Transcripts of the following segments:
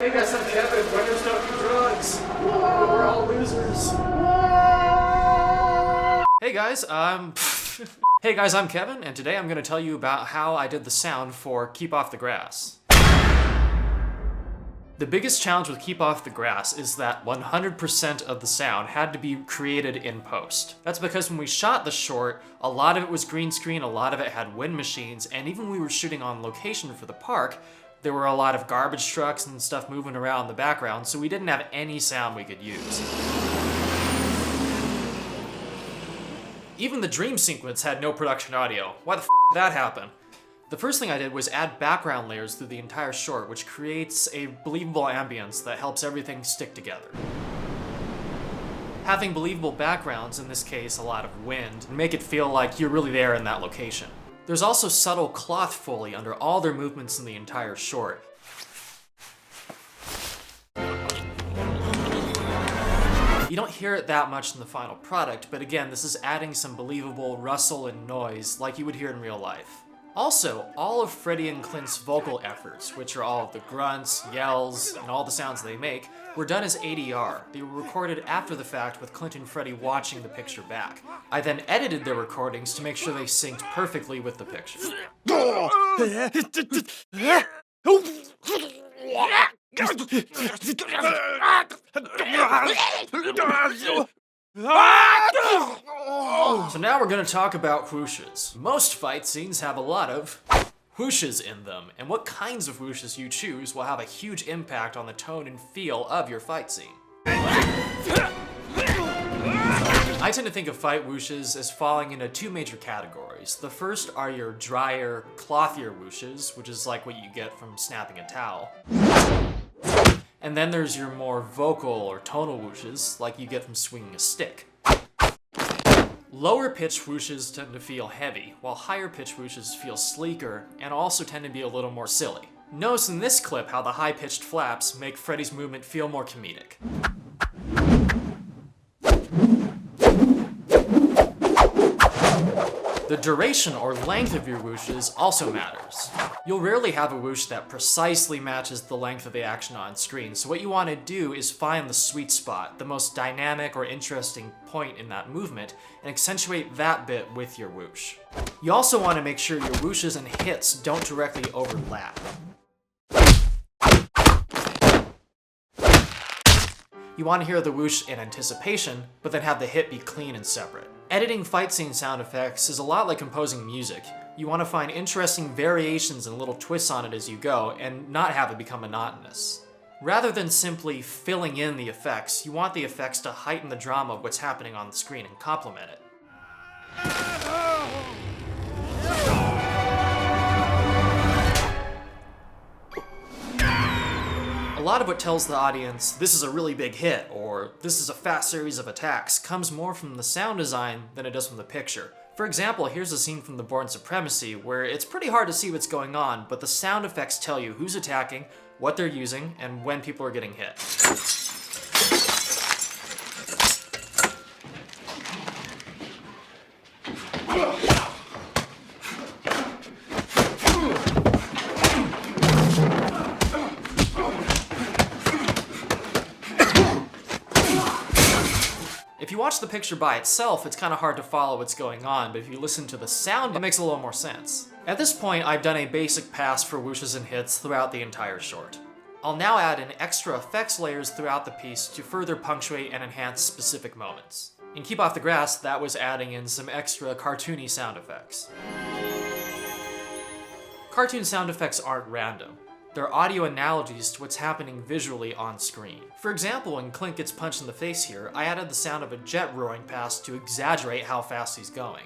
Hey guys, I'm Kevin. Winners don't do drugs. We're all losers. Hey guys, Hey guys, I'm Kevin, and today I'm going to tell you about how I did the sound for Keep Off the Grass. The biggest challenge with Keep Off the Grass is that 100% of the sound had to be created in post. That's because when we shot the short, a lot of it was green screen, a lot of it had wind machines, and even when we were shooting on location for the park, there were a lot of garbage trucks and stuff moving around in the background, so we didn't have any sound we could use. Even the dream sequence had no production audio. Why the f did that happen? The first thing I did was add background layers through the entire short, which creates a believable ambience that helps everything stick together. Having believable backgrounds, in this case a lot of wind, make it feel like you're really there in that location. There's also subtle cloth Foley under all their movements in the entire short. You don't hear it that much in the final product, but again, this is adding some believable rustle and noise like you would hear in real life. Also, all of Freddie and Clint's vocal efforts, which are all of the grunts, yells, and all the sounds they make, were done as ADR. They were recorded after the fact with Clint and Freddie watching the picture back. I then edited their recordings to make sure they synced perfectly with the picture. So now we're going to talk about whooshes. Most fight scenes have a lot of whooshes in them, and what kinds of whooshes you choose will have a huge impact on the tone and feel of your fight scene. I tend to think of fight whooshes as falling into two major categories. The first are your drier, clothier whooshes, which is like what you get from snapping a towel. And then there's your more vocal or tonal whooshes, like you get from swinging a stick. Lower pitch whooshes tend to feel heavy, while higher pitch whooshes feel sleeker and also tend to be a little more silly. Notice in this clip how the high pitched flaps make Freddie's movement feel more comedic. The duration or length of your whooshes also matters. You'll rarely have a whoosh that precisely matches the length of the action on screen, so what you want to do is find the sweet spot, the most dynamic or interesting point in that movement, and accentuate that bit with your whoosh. You also want to make sure your whooshes and hits don't directly overlap. You want to hear the whoosh in anticipation, but then have the hit be clean and separate. Editing fight scene sound effects is a lot like composing music. You want to find interesting variations and little twists on it as you go, and not have it become monotonous. Rather than simply filling in the effects, you want the effects to heighten the drama of what's happening on the screen and complement it. A lot of what tells the audience, this is a really big hit, or this is a fast series of attacks, comes more from the sound design than it does from the picture. For example, here's a scene from The Bourne Supremacy where it's pretty hard to see what's going on, but the sound effects tell you who's attacking, what they're using, and when people are getting hit. If you watch the picture by itself, it's kind of hard to follow what's going on, but if you listen to the sound, it makes a little more sense. At this point, I've done a basic pass for whooshes and hits throughout the entire short. I'll now add in extra effects layers throughout the piece to further punctuate and enhance specific moments. In Keep Off the Grass, that was adding in some extra cartoony sound effects. Cartoon sound effects aren't random. They're audio analogies to what's happening visually on screen. For example, when Clint gets punched in the face here, I added the sound of a jet roaring past to exaggerate how fast he's going.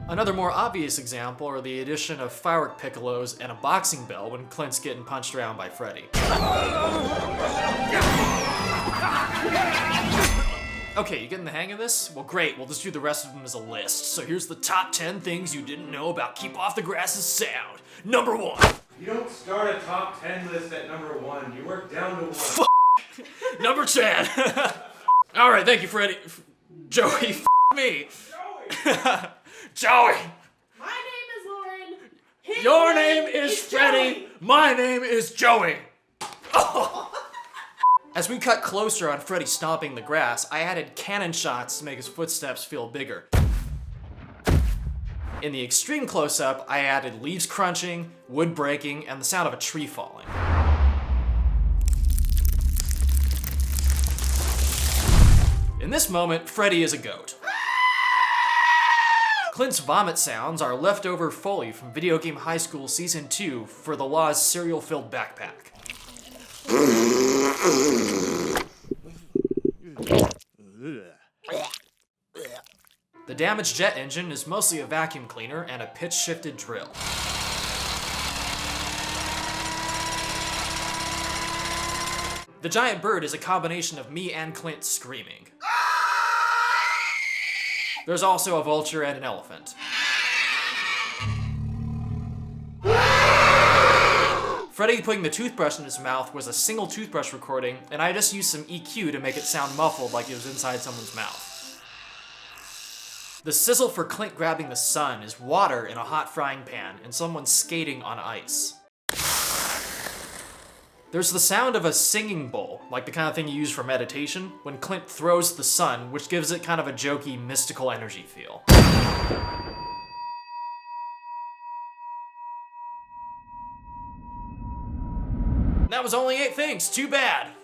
Another more obvious example are the addition of firework piccolos and a boxing bell when Clint's getting punched around by Freddie. Okay, you getting the hang of this? Well great, we'll just do the rest of them as a list. So here's the top 10 things you didn't know about Keep Off the Grass's sound. Number 1. You don't start a top 10 list at number 1, you work down to 1. Number 10. Alright, thank you Freddie. Joey, me. Joey! Joey! My name is Lauren. Your name is Freddy. My name is Joey. As we cut closer on Freddy stomping the grass, I added cannon shots to make his footsteps feel bigger. In the extreme close-up, I added leaves crunching, wood breaking, and the sound of a tree falling. In this moment, Freddy is a goat. Clint's vomit sounds are leftover Foley from Video Game High School Season 2 for the Law's cereal-filled backpack. The damaged jet engine is mostly a vacuum cleaner and a pitch-shifted drill. The giant bird is a combination of me and Clint screaming. There's also a vulture and an elephant. Freddy putting the toothbrush in his mouth was a single toothbrush recording, and I just used some EQ to make it sound muffled like it was inside someone's mouth. The sizzle for Clint grabbing the sun is water in a hot frying pan and someone skating on ice. There's the sound of a singing bowl, like the kind of thing you use for meditation, when Clint throws the sun, which gives it kind of a jokey, mystical energy feel. That was only 8 things, too bad!